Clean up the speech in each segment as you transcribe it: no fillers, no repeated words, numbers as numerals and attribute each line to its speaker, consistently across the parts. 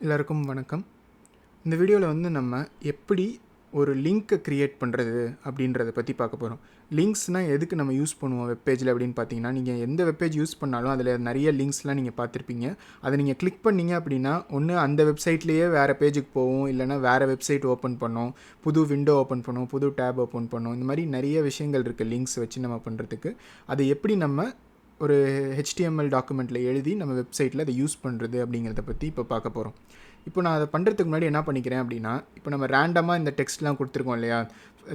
Speaker 1: எல்லாருக்கும் வணக்கம். இந்த வீடியோவில் வந்து நம்ம எப்படி ஒரு லிங்க்கை க்ரியேட் பண்ணுறது அப்படின்றத பற்றி பார்க்க போகிறோம். லிங்க்ஸ்னால் எதுக்கு நம்ம யூஸ் பண்ணுவோம் வெப்பேஜில் அப்படின்னு பார்த்தீங்கன்னா, நீங்கள் எந்த வெப்பேஜ் யூஸ் பண்ணாலும் அதில் நிறைய லிங்க்ஸ்லாம் நீங்கள் பார்த்துருப்பீங்க. அதை நீங்கள் கிளிக் பண்ணீங்க அப்படின்னா ஒன்று அந்த வெப்சைட்லேயே வேறு பேஜுக்கு போகும், இல்லைனா வேறு வெப்சைட் ஓப்பன் பண்ணோம், புது விண்டோ ஓப்பன் பண்ணுவோம், புது டேப் ஓப்பன் பண்ணுவோம். இந்த மாதிரி நிறைய விஷயங்கள் இருக்குது லிங்க்ஸ் வச்சு நம்ம பண்ணுறதுக்கு. அதை எப்படி நம்ம ஒரு HTML டாக்குமெண்ட்டில் எழுதி நம்ம வெப்சைட்டில் அதை யூஸ் பண்ணுறது அப்படிங்கிறத பற்றி இப்போ பார்க்க போகிறோம். இப்போ நான் அதை பண்ணுறதுக்கு முன்னாடி என்ன பண்ணிக்கிறேன் அப்படின்னா, இப்போ நம்ம ரேண்டமாக இந்த டெக்ஸ்ட்லாம் கொடுத்துருக்கோம் இல்லையா,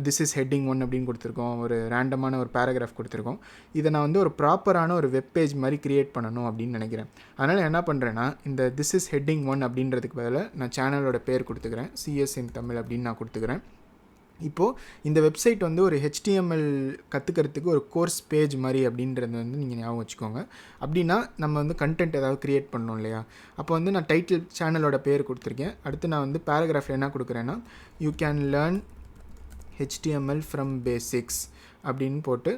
Speaker 1: திஸ் இஸ் ஹெட்டிங் 1 அப்படின்னு கொடுத்துருக்கோம், ஒரு ரேண்டமான ஒரு பேராகிராஃப் கொடுத்துருக்கோம். இதை நான் வந்து ஒரு ப்ராப்பரான ஒரு வெப்பேஜ் மாதிரி க்ரியேட் பண்ணணும் அப்படின்னு நினைக்கிறேன். அதனால் என்ன பண்ணுறேன்னா, இந்த திஸ் இஸ் ஹெட்டிங் 1 அப்படின்றதுக்கு பதிலாக நான் சேனலோட பேர் கொடுத்துக்கிறேன், CS in தமிழ் அப்படின்னு நான் கொடுத்துக்கிறேன். இப்போது இந்த வெப்சைட் வந்து ஒரு HTML கற்றுக்கிறதுக்கு ஒரு கோர்ஸ் பேஜ் மாதிரி அப்படின்றது வந்து நீங்கள் ஞாபகம் வச்சுக்கோங்க. அப்படின்னா நம்ம வந்து கண்டென்ட் ஏதாவது க்ரியேட் பண்ணணும் இல்லையா, அப்போ வந்து நான் டைட்டில் சேனலோட பேர் கொடுத்துருக்கேன். அடுத்து நான் வந்து பேராகிராஃபில் என்ன கொடுக்குறேன்னா, you can learn HTML from basics அப்படின்னு போட்டு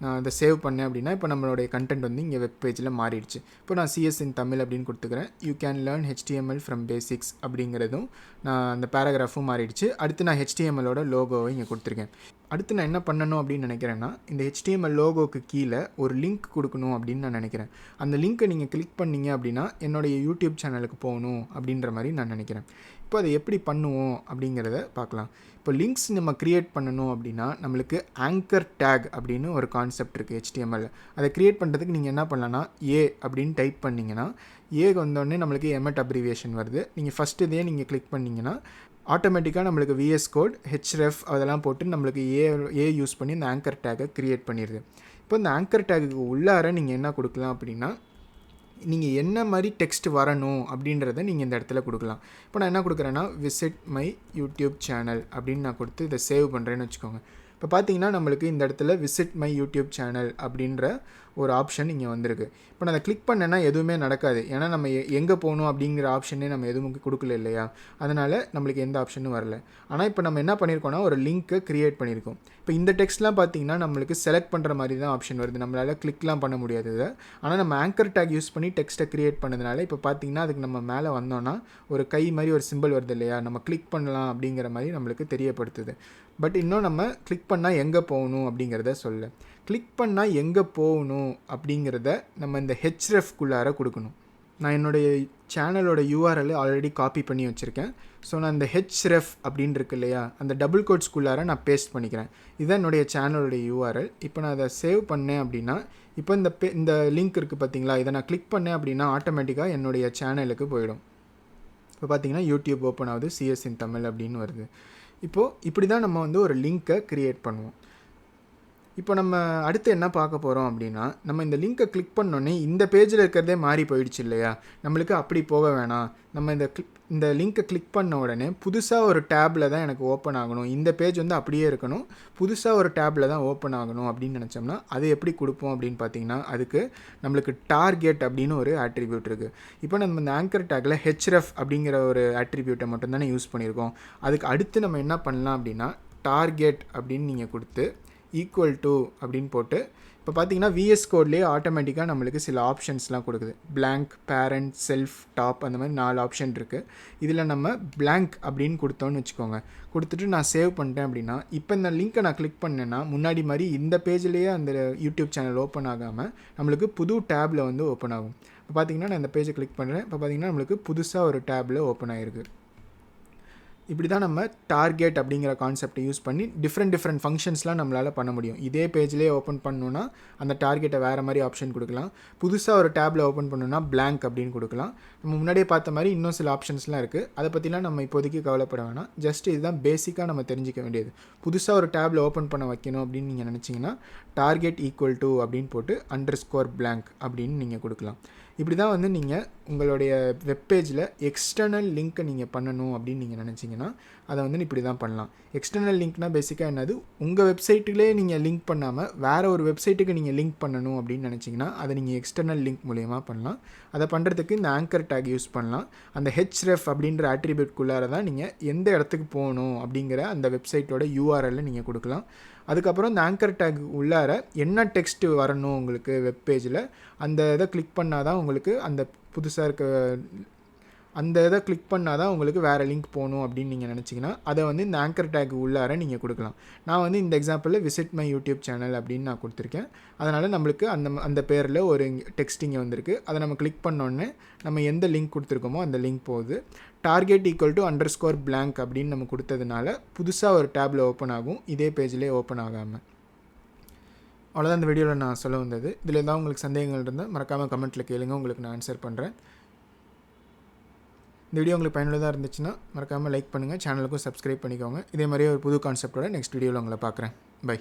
Speaker 1: நான் அதை சேவ் பண்ணேன் அப்படின்னா இப்போ நம்மளுடைய கண்டென்ட் வந்து இங்கே வெப் பேஜில் மாறிடுச்சு. இப்போ நான் CS in தமிழ் அப்படின்னு கொடுத்துக்கிறேன். You can learn HTML from basics அப்படிங்கிறதும் நான் அந்த பேராகிராஃபும் மாறிடுச்சு. அடுத்து நான் HTMLோட லோகோவை இங்கே கொடுத்துருக்கேன். அடுத்து நான் என்ன பண்ணணும் அப்படின்னு நினைக்கிறேன்னா, இந்த HTML லோகோவுக்கு கீழே ஒரு லிங்க் கொடுக்கணும் அப்படின்னு நான் நினைக்கிறேன். அந்த லிங்க்கை நீங்கள் கிளிக் பண்ணிங்க அப்படின்னா என்னுடைய யூடியூப் சேனலுக்கு போகணும் அப்படின்ற மாதிரி நான் நினைக்கிறேன். இப்போ அதை எப்படி பண்ணுவோம் அப்படிங்கிறத பார்க்கலாம். இப்போ லிங்க்ஸ் நம்ம க்ரியேட் பண்ணணும் அப்படின்னா நம்மளுக்கு ஆங்கர் டேக் அப்படின்னு ஒரு கான்செப்ட் இருக்குது HTML. அதை க்ரியேட் பண்ணுறதுக்கு நீங்கள் என்ன பண்ணலான்னா, ஏ அப்படின்னு டைப் பண்ணிங்கன்னா ஏக்கு வந்தோடனே நம்மளுக்கு எமெட் அப்ரிவியேஷன் வருது. நீங்கள் ஃபஸ்ட்டு இதையே நீங்கள் கிளிக் பண்ணிங்கன்னா ஆட்டோமேட்டிக்காக நம்மளுக்கு VS கோட் href அதெல்லாம் போட்டு நம்மளுக்கு ஏ யூஸ் பண்ணி இந்த ஆங்கர் டேக்கை க்ரியேட் பண்ணிடுது. இப்போ இந்த ஆங்கர் டேக்குக்கு உள்ளார நீங்கள் என்ன கொடுக்கலாம் அப்படின்னா, நீங்கள் என்ன மாதிரி டெக்ஸ்ட் வரணும் அப்படின்றத நீங்கள் இந்த இடத்துல கொடுக்கலாம். இப்போ நான் என்ன கொடுக்குறேன்னா, விசிட் மை யூடியூப் சேனல் அப்படின்னு நான் கொடுத்து இதை சேவ் பண்ணுறேன்னு வச்சுக்கோங்க. இப்போ பார்த்தீங்கன்னா நம்மளுக்கு இந்த இடத்துல விசிட் மை யூடியூப் சேனல் அப்படின்ற ஒரு ஆப்ஷன் இங்கே வந்திருக்கு. இப்போ நான் அதை கிளிக் பண்ணேன்னா எதுவுமே நடக்காது, ஏன்னா நம்ம எங்கே போகணும் அப்படிங்கிற ஆப்ஷனே நம்ம எதுவும் கொடுக்கல இல்லையா, அதனால் நம்மளுக்கு எந்த ஆப்ஷனும் வரல. ஆனால் இப்போ நம்ம என்ன பண்ணியிருக்கோம்னா ஒரு லிங்க்கை க்ரியேட் பண்ணியிருக்கோம். இப்போ இந்த டெக்ஸ்ட்லாம் பார்த்தீங்கன்னா நம்மளுக்கு செலக்ட் பண்ணுற மாதிரி தான் ஆப்ஷன் வருது, நம்மளால் கிளிக்லாம் பண்ண முடியாது இதை. ஆனால் நம்ம ஆங்கர் டேக் யூஸ் பண்ணி டெக்ஸ்ட்டை க்ரியேட் பண்ணதுனால இப்போ பார்த்தீங்கன்னா அதுக்கு நம்ம மேலே வந்தோன்னா ஒரு கை மாதிரி ஒரு சிம்பிள் வருது இல்லையா, நம்ம கிளிக் பண்ணலாம் அப்படிங்கிற மாதிரி நம்மளுக்கு தெரியப்படுத்துது. பட் இன்னும் நம்ம கிளிக் பண்ணால் எங்கே போகணும் அப்படிங்கிறத சொல்ல, கிளிக் பண்ணால் எங்கே போகணும் அப்படிங்கிறத நம்ம இந்த hrefக்குள்ளார கொடுக்கணும். நான் என்னுடைய சேனலோட URL ஆல்ரெடி காப்பி பண்ணி வச்சுருக்கேன். ஸோ நான் இந்த href அப்படின்னு இருக்கு இல்லையா, அந்த டபுள் கோட்ஸ்குள்ளார நான் பேஸ்ட் பண்ணிக்கிறேன். இதுதான் என்னுடைய சேனலோடைய URL. இப்போ நான் அதை சேவ் பண்ணேன் அப்படின்னா இப்போ இந்த லிங்க் இருக்குது பார்த்தீங்களா, இதை நான் கிளிக் பண்ணேன் அப்படின்னா ஆட்டோமேட்டிக்காக என்னுடைய சேனலுக்கு போயிடும். இப்போ பார்த்தீங்கன்னா யூடியூப் ஓப்பன் ஆகுது, CS in தமிழ் அப்படின்னு வருது. இப்போது இப்படி தான் நம்ம வந்து ஒரு லிங்க்கை க்ரியேட் பண்ணுவோம். இப்போ நம்ம அடுத்து என்ன பார்க்க போகிறோம் அப்படின்னா, நம்ம இந்த லிங்க்கை கிளிக் பண்ணோன்னே இந்த பேஜில் இருக்கிறதே மாறி போயிடுச்சு இல்லையா, நம்மளுக்கு அப்படி போக வேணாம். நம்ம இந்த லிங்க்கை கிளிக் பண்ண உடனே புதுசாக ஒரு டேப்பில் தான் எனக்கு ஓப்பன் ஆகணும், இந்த பேஜ் வந்து அப்படியே இருக்கணும், புதுசாக ஒரு டேப்பில் தான் ஓப்பன் ஆகணும் அப்படின்னு நினச்சோம்னா அது எப்படி கொடுப்போம் அப்படின்னு பார்த்தீங்கன்னா, அதுக்கு நம்மளுக்கு டார்கெட் அப்படின்னு ஒரு ஆட்ரிபியூட் இருக்குது. இப்போ நம்ம இந்த ஆங்கர் டேக்கில் href அப்படிங்கிற ஒரு ஆட்ரிபியூட்டை மட்டும்தானே யூஸ் பண்ணியிருக்கோம். அதுக்கு அடுத்து நம்ம என்ன பண்ணலாம் அப்படின்னா, டார்கெட் அப்படின்னு நீங்கள் கொடுத்து ஈக்குவல் டு அப்படின்னு போட்டு இப்போ பார்த்தீங்கன்னா VS கோட்லேயே ஆட்டோமேட்டிக்காக நம்மளுக்கு சில ஆப்ஷன்ஸ்லாம் கொடுக்குது. blank, parent, self, top அந்த மாதிரி 4 ஆப்ஷன் இருக்குது. இதில் நம்ம blank அப்படின்னு கொடுத்தோன்னு வச்சுக்கோங்க, கொடுத்துட்டு நான் சேவ் பண்ணிட்டேன் அப்படின்னா இப்போ இந்த லிங்க்கை நான் கிளிக் பண்ணேன்னா முன்னாடி மாதிரி இந்த பேஜ்லேயே அந்த யூடியூப் சேனல் ஓப்பன் ஆகாமல் நம்மளுக்கு புது டேப்பில் வந்து ஓப்பன் ஆகும். இப்போ பார்த்தீங்கன்னா நான் இந்த பேஜை கிளிக் பண்ணுறேன். இப்போ பார்த்தீங்கன்னா நம்மளுக்கு புதுசாக ஒரு டேப்பில் ஓப்பன் ஆகிருக்கு. இப்படி தான் நம்ம டார்கெட் அப்படிங்கிற கான்செப்டை யூஸ் பண்ணி டிஃப்ரெண்ட் ஃபங்க்ஷன்ஸ்லாம் நம்மளால் பண்ண முடியும். இதே பேஜ்லேயே ஓப்பன் பண்ணணுன்னா அந்த டார்கெட்டை வேறு மாதிரி ஆப்ஷன் கொடுக்கலாம். புதுசாக ஒரு டேப்பில் ஓப்பன் பண்ணணுன்னா blank அப்படின்னு கொடுக்கலாம். நம்ம முன்னாடியே பார்த்த மாதிரி இன்னும் சில ஆப்ஷன்ஸ்லாம் இருக்குது, அதை பற்றிலாம் நம்ம இப்போதைக்கு கவலைப்பட வேணாம். ஜஸ்ட் இதுதான் பேசிக்காக நம்ம தெரிஞ்சிக்க வேண்டியது. புதுசாக ஒரு டேப்பில் ஓப்பன் பண்ண வைக்கணும் அப்படின்னு நீங்கள் நினச்சிங்கன்னா டார்கெட் ஈக்குவல் டு அப்படின்னு போட்டு _blank அப்படின்னு நீங்கள் கொடுக்கலாம். இப்படி தான் வந்து நீங்கள் உங்களுடைய வெப்பேஜில் எக்ஸ்டர்னல் லிங்க்கை நீங்கள் பண்ணணும் அப்படின்னு நீங்கள் நினச்சிங்கன்னா அதை வந்து இப்படி தான் பண்ணலாம். எக்ஸ்டர்னல் லிங்க்னால் பேசிக்காக என்னது, உங்கள் வெப்சைட்டிலே நீங்கள் லிங்க் பண்ணாமல் வேறு ஒரு வெப்சைட்டுக்கு நீங்கள் லிங்க் பண்ணணும் அப்படின்னு நினச்சிங்கன்னா அதை நீங்கள் எக்ஸ்டர்னல் லிங்க் மூலயமா பண்ணலாம். அதை பண்ணுறதுக்கு இந்த ஆங்கர் டேக் யூஸ் பண்ணலாம். அந்த href அப்படின்ற ஆட்ரிபியூட்குள்ளார தான் நீங்கள் எந்த இடத்துக்கு போகணும் அப்படிங்கிற அந்த வெப்சைட்டோட URL நீங்கள் கொடுக்கலாம். அதுக்கப்புறம் இந்த ஆங்கர் டேக் உள்ளார என்ன டெக்ஸ்ட் வரணும் உங்களுக்கு வெப் பேஜில் அந்த இதை கிளிக் பண்ணால் தான் உங்களுக்கு அந்த புதுசாக இருக்க அந்த இதை கிளிக் பண்ணால் தான் உங்களுக்கு வேறு லிங்க் போகணும் அப்படின்னு நீங்கள் நினச்சிங்கன்னா அதை வந்து இந்த ஆங்கர் டேக் உள்ளார நீங்கள் கொடுக்கலாம். நான் வந்து இந்த எக்ஸாம்பிளில் விசிட் மை யூடியூப் சேனல் அப்படின்னு நான் கொடுத்துருக்கேன். அதனால் நம்மளுக்கு அந்த பேரில் ஒரு டெக்ஸ்ட் இங்கே வந்திருக்கு. அதை நம்ம கிளிக் பண்ணோன்னே நம்ம எந்த லிங்க் கொடுத்துருக்கோமோ அந்த லிங்க் போகுது. டார்கெட் = blank அப்படின்னு நம்ம கொடுத்ததுனால புதுசாக ஒரு டேபில் ஓப்பன் ஆகும், இதே பேஜ்லேயே ஓப்பன் ஆகாமல். அவ்வளோதான் இந்த வீடியோவில் நான் சொல்ல வந்தது. இதில் ஏதாவது உங்களுக்கு சந்தேகங்கள் இருந்தால் மறக்காமல் கமெண்ட்டில் கேளுங்க, உங்களுக்கு நான் ஆன்சர் பண்ணுறேன். இந்த வீடியோ உங்களுக்கு பயனுள்ளதாக இருந்துச்சுன்னா மறக்காமல் லைக் பண்ணுங்கள், சேனலுக்கும் சப்ஸ்கிரைப் பண்ணிக்கோங்க. இதே மாதிரியே ஒரு புது கான்செப்டோட நெக்ஸ்ட் வீடியோவில் உங்களை பார்க்குறேன். பை.